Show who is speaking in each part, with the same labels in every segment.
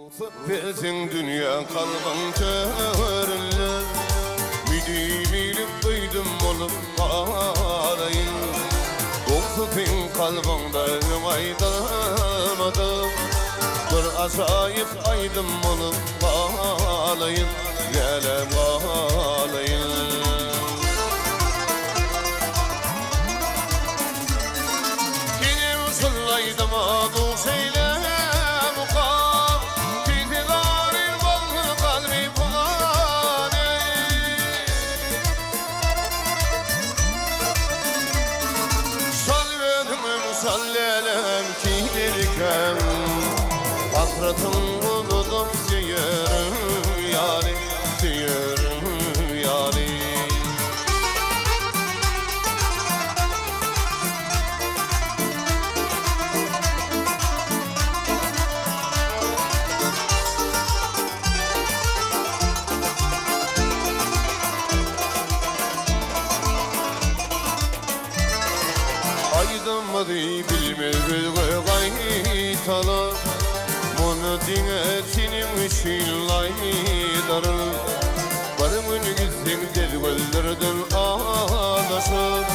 Speaker 1: Bizim dünya kalbin törünlü Müdümülük duydum olup ağlayın Oksupin kalbinde aydamadım Bir acayip aydım olup ağlayın Gelem ağlayın Yine usullaydım adı şeyle Sallelem kilirken Hasretim unutup siyerim yani Siyerim yani Aydınmadı bilmez bir gaytalar Bunu dinetinin için laydarım Varımın gitsin delgöllerden ağlaşır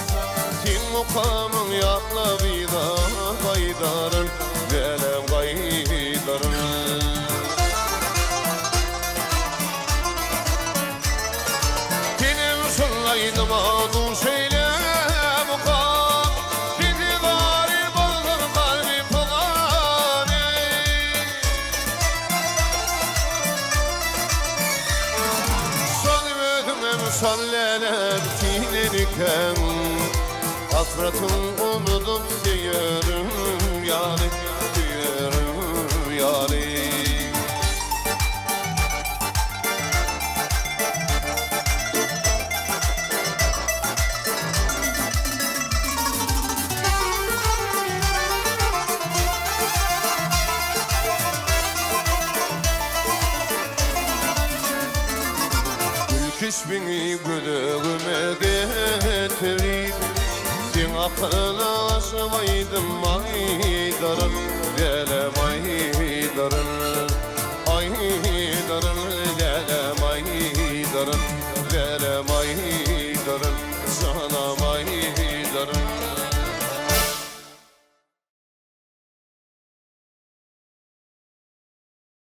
Speaker 1: Kim mukamın yapla bir daha gaydarım Gelem gaydarım Benim şunlaydım adın şeyle Salleler kinirken Hasretim unutup diyerim yani Diyerim yani Kismini güdüğüme getirip Sen aklına aşamaydın aydarın Gelem aydarın Aydarın gelem aydarın